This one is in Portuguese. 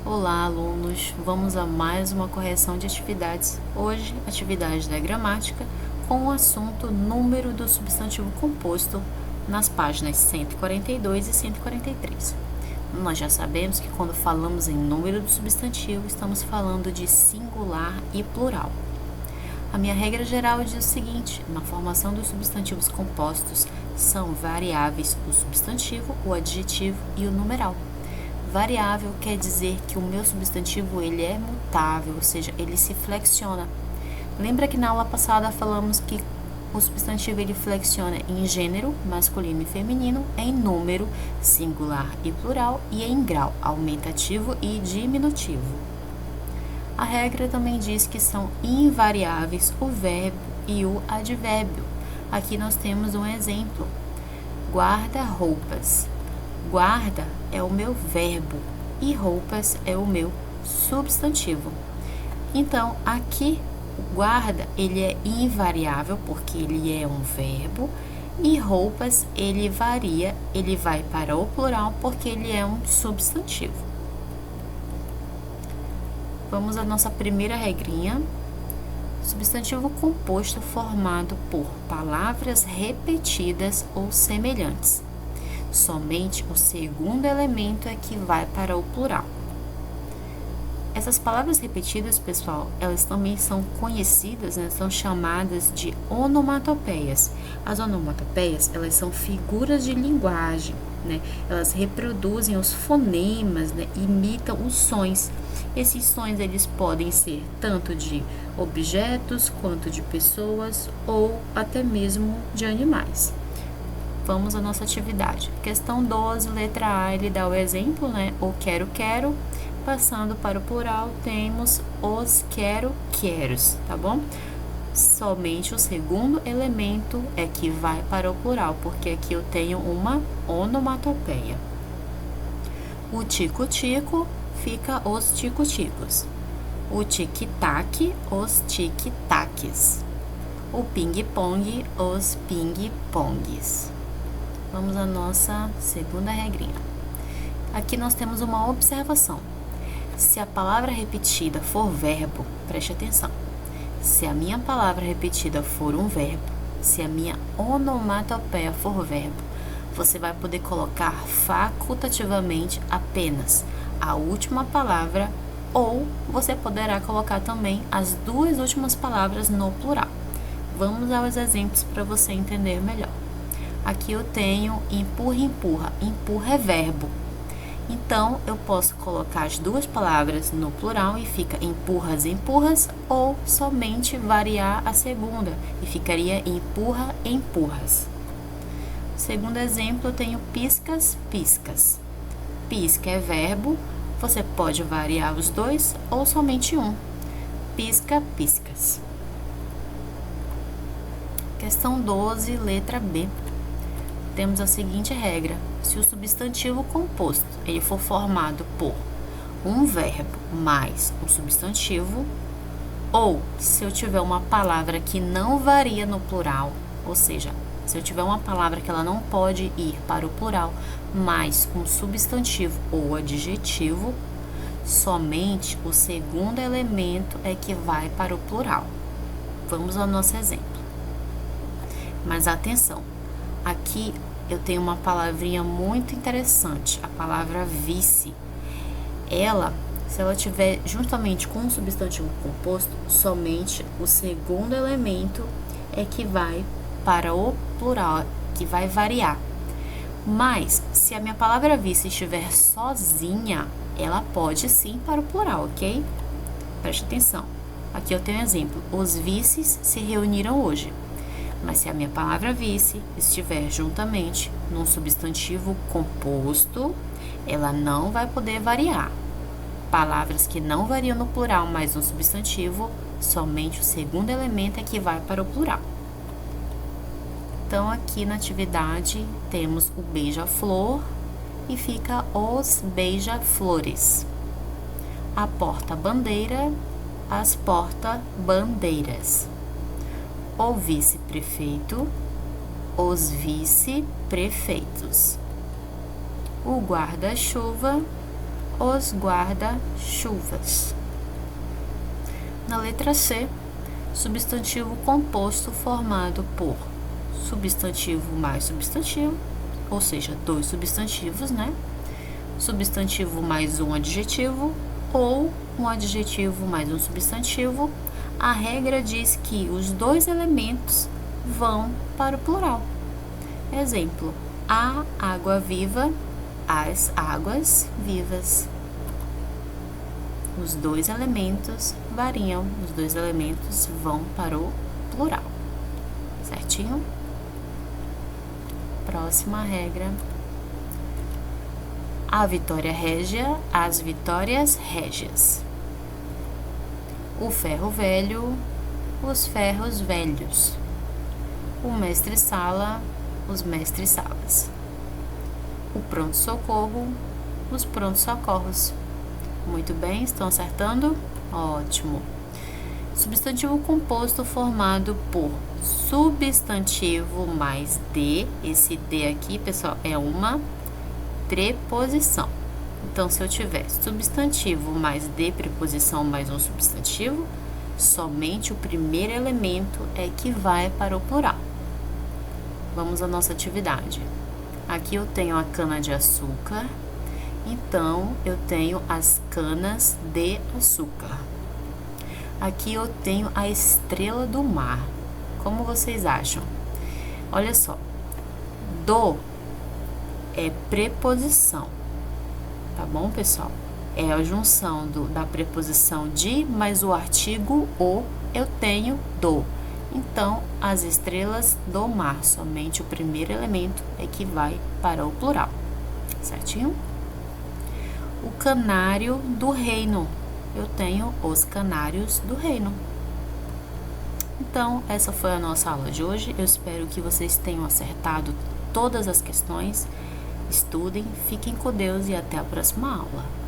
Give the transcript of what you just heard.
Olá, alunos! Vamos a mais uma correção de atividades. Hoje, atividade da gramática com o assunto número do substantivo composto nas páginas 142 e 143. Nós já sabemos que quando falamos em número do substantivo, estamos falando de singular e plural. A minha regra geral diz o seguinte: na formação dos substantivos compostos são variáveis o substantivo, o adjetivo e o numeral. Variável quer dizer que o meu substantivo ele é mutável, ou seja, ele se flexiona. Lembra que na aula passada falamos que o substantivo ele flexiona em gênero, masculino e feminino, em número, singular e plural, e em grau, aumentativo e diminutivo. A regra também diz que são invariáveis o verbo e o advérbio. Aqui nós temos um exemplo: guarda-roupas. Guarda é o meu verbo e roupas é o meu substantivo. Então, aqui, o guarda, ele é invariável porque ele é um verbo e roupas, ele varia, ele vai para o plural porque ele é um substantivo. Vamos à nossa primeira regrinha. Substantivo composto formado por palavras repetidas ou semelhantes. Somente o segundo elemento é que vai para o plural. Essas palavras repetidas, pessoal, elas também são conhecidas, são chamadas de onomatopeias. As onomatopeias, elas são figuras de linguagem, Elas reproduzem os fonemas, imitam os sons. Esses sons, eles podem ser tanto de objetos, quanto de pessoas, ou até mesmo de animais. Vamos à nossa atividade. Questão 12, letra A, ele dá o exemplo, O quero, quero. Passando para o plural, temos os quero, queros, tá bom? Somente o segundo elemento é que vai para o plural, porque aqui eu tenho uma onomatopeia. O tico-tico fica os tico-ticos. O tic-tac, os tic-tacs. O ping-pong, os ping-pongs. Vamos à nossa segunda regrinha. Aqui nós temos uma observação. Se a palavra repetida for verbo, preste atenção. Se a minha palavra repetida for um verbo, se a minha onomatopeia for verbo, você vai poder colocar facultativamente apenas a última palavra, ou você poderá colocar também as duas últimas palavras no plural. Vamos aos exemplos para você entender melhor. Aqui eu tenho empurra, empurra. Empurra é verbo. Então, eu posso colocar as duas palavras no plural e fica empurras, empurras, ou somente variar a segunda e ficaria empurra, empurras. Segundo exemplo, eu tenho piscas, piscas. Pisca é verbo, você pode variar os dois ou somente um. Pisca, piscas. Questão 12, letra B. Temos a seguinte regra: se o substantivo composto ele for formado por um verbo mais um substantivo, ou se eu tiver uma palavra que não varia no plural, ou seja, se eu tiver uma palavra que ela não pode ir para o plural, mais um substantivo ou adjetivo, somente o segundo elemento é que vai para o plural. Vamos ao nosso exemplo. Mas atenção, aqui eu tenho uma palavrinha muito interessante, a palavra vice. Ela, se ela tiver juntamente com o substantivo composto, somente o segundo elemento é que vai para o plural, que vai variar. Mas, se a minha palavra vice estiver sozinha, ela pode sim para o plural, ok? Preste atenção. Aqui eu tenho um exemplo. Os vices se reuniram hoje. Mas se a minha palavra vice estiver juntamente num substantivo composto, ela não vai poder variar. Palavras que não variam no plural, mas no substantivo, somente o segundo elemento é que vai para o plural. Então, aqui na atividade, temos o beija-flor e fica os beija-flores. A porta-bandeira, as porta-bandeiras. O vice-prefeito, os vice-prefeitos. O guarda-chuva, os guarda-chuvas. Na letra C, substantivo composto formado por substantivo mais substantivo, ou seja, 2 substantivos, né? Substantivo mais um adjetivo ou um adjetivo mais um substantivo. A regra diz que os 2 elementos vão para o plural. Exemplo: a água viva, as águas vivas. Os 2 elementos variam, os 2 elementos vão para o plural. Certinho? Próxima regra. A vitória régia, as vitórias régias. O ferro velho, os ferros velhos. O mestre-sala, os mestres-salas. O pronto-socorro, os prontos-socorros. Muito bem, estão acertando? Ótimo. Substantivo composto formado por substantivo mais de. Esse de aqui, pessoal, é uma preposição. Então, se eu tiver substantivo mais de preposição mais um substantivo, somente o primeiro elemento é que vai para o plural. Vamos à nossa atividade. Aqui eu tenho a cana-de-açúcar, então eu tenho as canas de açúcar. Aqui eu tenho a estrela do mar. Como vocês acham? Olha só, do é preposição, tá bom, pessoal? É a junção da preposição de mais o artigo o, eu tenho do. Então, as estrelas do mar, somente o primeiro elemento é que vai para o plural, certinho? O canário do reino, eu tenho os canários do reino. Então, essa foi a nossa aula de hoje. Eu espero que vocês tenham acertado todas as questões. Estudem, fiquem com Deus e até a próxima aula.